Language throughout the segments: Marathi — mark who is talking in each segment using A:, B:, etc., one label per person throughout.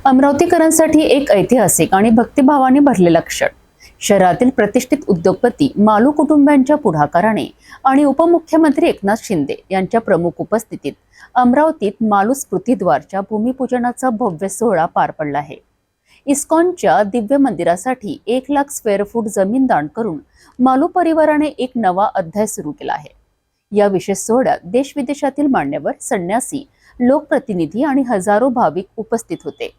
A: अमरावतीकरांसाठी एक ऐतिहासिक आणि भक्तिभावाने भरलेला क्षण. शहरातील प्रतिष्ठित उद्योगपती मालू कुटुंबियांच्या पुढाकाराने आणि उपमुख्यमंत्री एकनाथ शिंदे यांच्या प्रमुख उपस्थितीत अमरावतीत मालू स्मृतिद्वारच्या भूमिपूजनाचा भव्य सोहळा पार पडला आहे. इस्कॉनच्या दिव्य मंदिरासाठी 1,00,000 स्क्वेअर फूट जमीन दान करून मालू परिवाराने एक नवा अध्याय सुरू केला आहे. या विशेष सोहळ्यात देश विदेशातील मान्यवर, संन्यासी, लोकप्रतिनिधी आणि हजारो भाविक उपस्थित होते.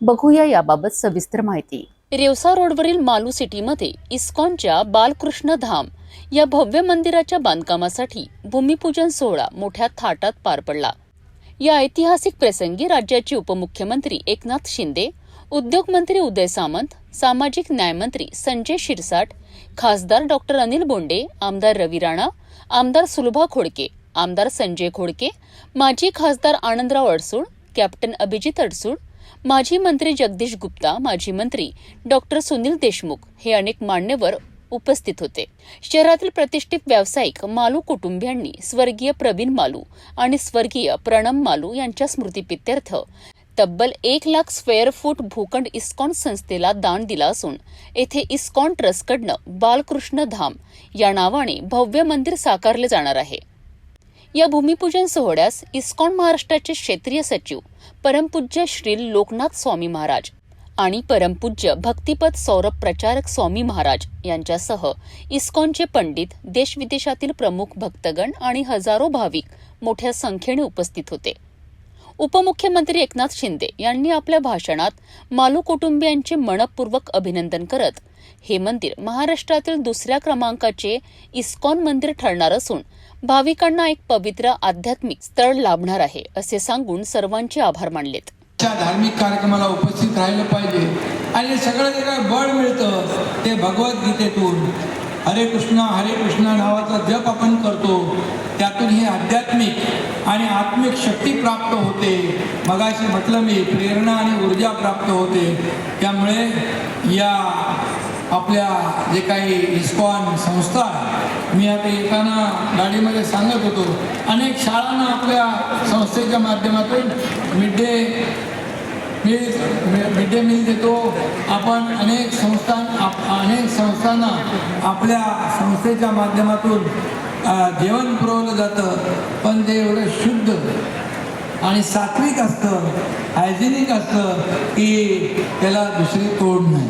A: बघूया याबाबत सविस्तर माहिती. रेवसा रोडवरील मालू सिटीमध्ये इस्कॉनच्या बालकृष्ण धाम या भव्य मंदिराच्या बांधकामासाठी भूमिपूजन सोहळा मोठ्या थाटात पार पडला. या ऐतिहासिक प्रसंगी राज्याचे उपमुख्यमंत्री एकनाथ शिंदे, उद्योगमंत्री उदय सामंत, सामाजिक न्यायमंत्री संजय शिरसाट, खासदार डॉक्टर अनिल बोंडे, आमदार रवी राणा, आमदार सुलभा खोडके, आमदार संजय खोडके, माजी खासदार आनंदराव अडसूळ, कॅप्टन अभिजित अडसूळ, माजी मंत्री जगदीश गुप्ता, माजी मंत्री डॉक्टर सुनील देशमुख हे अनेक मान्यवर उपस्थित होते. शहरातील प्रतिष्ठित व्यावसायिक मालू कुटुंबियांनी स्वर्गीय प्रवीण मालू आणि स्वर्गीय प्रणम मालू यांच्या स्मृतिप्रित्यर्थ तब्बल 1,00,000 स्क्वेअर फूट भूखंड इस्कॉन संस्थेला दान दिला असून येथे इस्कॉन ट्रस्टकडनं बालकृष्ण धाम या नावाने भव्य मंदिर साकारले जाणार आहे. या भूमिपूजन सोहळ्यास इस्कॉन महाराष्ट्राचे क्षेत्रीय सचिव परमपूज्य श्री लोकनाथ स्वामी महाराज आणि परमपूज्य भक्तिपद सौरभ प्रचारक स्वामी महाराज यांच्यासह इस्कॉनचे पंडित, देश विदेशातील प्रमुख भक्तगण आणि हजारो भाविक मोठ्या संख्येने उपस्थित होते. उपमुख्यमंत्री एकनाथ शिंदे यांनी आपल्या भाषणात मालू कुटुंबियांचे मनपूर्वक अभिनंदन करत हे मंदिर महाराष्ट्रातील दुसऱ्या क्रमांकाचे इस्कॉन मंदिर ठरणार असून भाविकांना एक पवित्र आध्यात्मिक स्थळ लाभणार आहे असे सांगून सर्वांचे आभार मानलेत.
B: धार्मिक कार्यक्रमाला उपस्थित राहिलं पाहिजे आणि सगळं जे काही बळ मिळतं ते भगवद्गीतेतून हरे कृष्णा नावाचा जप आपण करतो, त्यातून ही आध्यात्मिक आणि आत्मिक शक्ती प्राप्त होते. मगाशी म्हटलं मी, प्रेरणा आणि ऊर्जा प्राप्त होते. त्यामुळे या आपल्या जे काही इस्कॉन संस्था, मी आता येताना गाडीमध्ये सांगत होतो, अनेक शाळांना आपल्या संस्थेच्या माध्यमातून मिड डे मील देतो आपण. अनेक संस्थांना आपल्या संस्थेच्या माध्यमातून जेवण पुरवलं जातं, पण ते एवढं शुद्ध आणि सात्विक असतं, हायजेनिक असतं की त्याला दुसरी तोड नाही.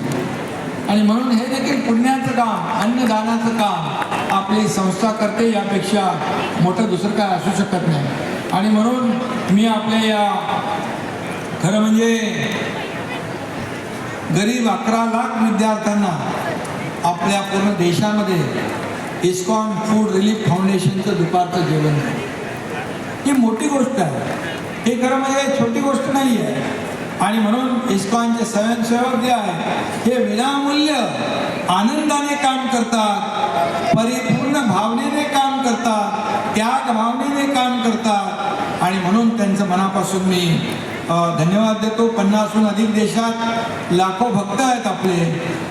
B: आणि म्हणून हे देखील पुण्याचं काम, अन्नदानाचं काम आपली संस्था करते. यापेक्षा मोठं दुसरं काय असू शकत नाही. आणि म्हणून मी आपल्या या खरं म्हणजे गरीब 11 लाख विद्यार्थ्यांना आपल्या पूर्ण देशामध्ये इस्कॉन फूड रिलीफ फाउंडेशनचं दुपारचं जेवण ही मोठी गोष्ट आहे. हे खरं म्हणजे छोटी गोष्ट नाही आहे. आणि म्हणून इस्कॉनचे स्वयंसेवक जे आहे हे विनामूल्य आनंदाने काम करतात, परिपूर्ण भावनेने काम करतात, त्याग भावनेने काम करतात. आणि म्हणून त्यांचं मनापासून मी धन्यवाद देतो. 50हून अधिक देशात लाखो भक्त आहेत आपले,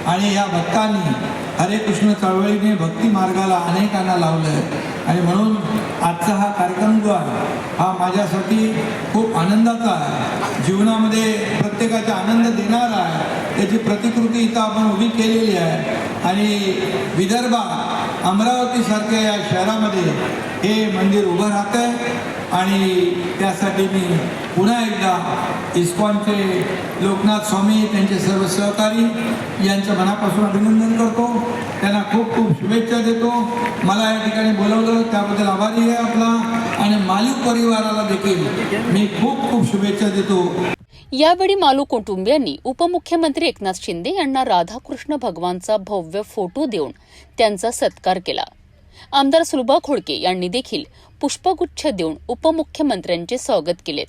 B: आणि या भक्तांनी हरे कृष्ण चळवळीने भक्ती मार्गाला अनेकांना लावलं. आणि म्हणून आजचा हा कार्यक्रम जो आहे हा माझ्यासाठी खूप आनंदाचा आहे. जीवनामध्ये प्रत्येकाचा आनंद देणारा आहे. त्याची प्रतिकृती इथं आपण उभी केलेली आहे. आणि विदर्भात अमरावतीसारख्या या शहरामध्ये हे मंदिर उभं राहतं आहे. आणि त्यासाठी मी पुन्हा एकदा इस्कॉनचे लोकनाथ स्वामी, त्यांचे सर्व सहकारी यांचं मनापासून अभिनंदन करतो. त्यांना खूप खूप शुभेच्छा देतो. मला या ठिकाणी बोलवलं त्याबद्दल आभारी आहे आपला. आणि मालू परिवाराला देखील मी खूप खूप शुभेच्छा देतो.
A: यावेळी मालू कुटुंबियांनी उपमुख्यमंत्री एकनाथ शिंदे यांना राधाकृष्ण भगवानचा भव्य फोटो देऊन त्यांचा सत्कार केला. आमदार सुलभा खोडके यांनी देखील पुष्पगुच्छ देऊन उपमुख्यमंत्र्यांचे स्वागत केले.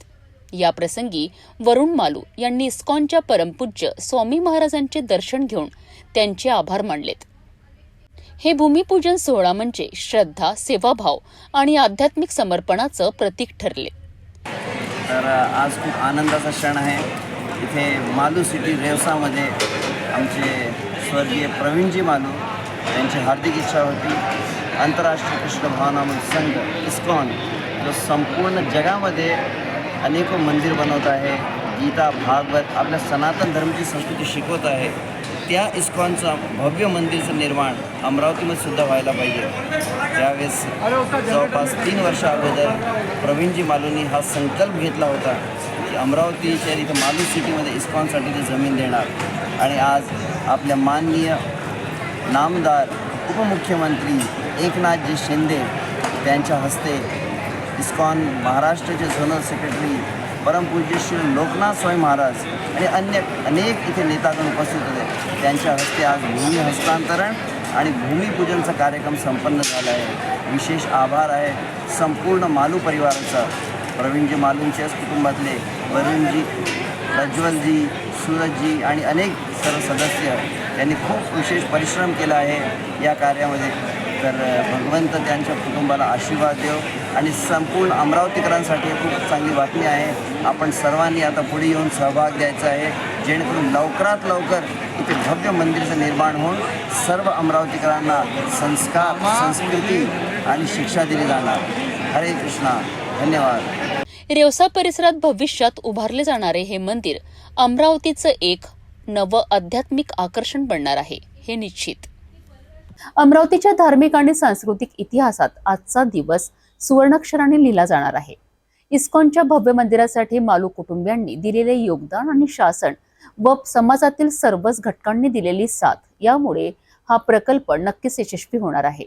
A: या प्रसंगी वरुण मालू यांनी इस्कॉनच्या परमपूज्य स्वामी महाराजांचे दर्शन घेऊन त्यांचे आभार मानलेत. हे भूमिपूजन सोहळा म्हणजे श्रद्धा, सेवाभाव आणि आध्यात्मिक समर्पणाचं प्रतीक ठरले.
C: तर आज खूप आनंदाचा क्षण आहे. इथे मालू सिटी रेवसामध्ये आमचे स्वर्गीय प्रवीणजी मालू यांची हार्दिक इच्छा होती. आंतरराष्ट्रीय कृष्ण भावनामृत संघ इस्कॉन जो संपूर्ण जगामध्ये अनेक मंदिर बनवत आहे, गीता भागवत आपल्या सनातन धर्माची संस्कृती शिकवत आहे, त्या इस्कॉनचं भव्य मंदिरचं निर्माण अमरावतीमध्ये सुद्धा व्हायला पाहिजे. त्यावेळेस जवळपास 3 वर्षा अगोदर प्रवीणजी मालूंनी हा संकल्प घेतला होता की अमरावतीच्या इथं मालू सिटीमध्ये इस्कॉनसाठी ते जमीन देणार. आणि आज आपल्या माननीय नामदार उपमुख्यमंत्री एकनाथजी शिंदे त्यांच्या हस्ते इस्कॉन महाराष्ट्राचे झोनल सेक्रेटरी परमपूज्य श्री लोकनाथ स्वामी महाराज आणि अनेक इथे नेतागण उपस्थित होते. त्यांच्या हस्ते आज भूमी हस्तांतरण आणि भूमिपूजनचा कार्यक्रम संपन्न झाला आहे. विशेष आभार आहे संपूर्ण मालू परिवाराचा, प्रवीणजी मालूंच्याच कुटुंबातले वरुणजी, प्रज्वलजी, सूरजजी आणि अनेक सर्व सदस्य यांनी खूप विशेष परिश्रम केला आहे या कार्यामध्ये. तर भगवंत त्यांच्या कुटुंबाला आशीर्वाद देव आणि संपूर्ण अमरावतीकरांसाठी खूप चांगली बातमी आहे. आपण सर्वांनी आता पुढे येऊन सहभाग द्यायचा आहे, जेणेकरून लवकरात लवकर इथे भव्य मंदिराचं निर्माण होऊन सर्व अमरावतीकरांना संस्कार, संस्कृती आणि शिक्षा दिली जाणार. हरे कृष्णा. धन्यवाद.
A: रेवसा परिसरात भविष्यात उभारले जाणारे हे मंदिर अमरावतीचं एक नवं आध्यात्मिक आकर्षण बनणार आहे, हे निश्चित. अमरावतीच्या धार्मिक आणि सांस्कृतिक इतिहासात आजचा दिवस सुवर्णाक्षराने लिहिला जाणार आहे. इस्कॉनच्या भव्य मंदिरासाठी मालू कुटुंबियांनी दिलेले योगदान आणि शासन व समाजातील सर्वच घटकांनी दिलेली साथ यामुळे हा प्रकल्प नक्कीच यशस्वी होणार आहे.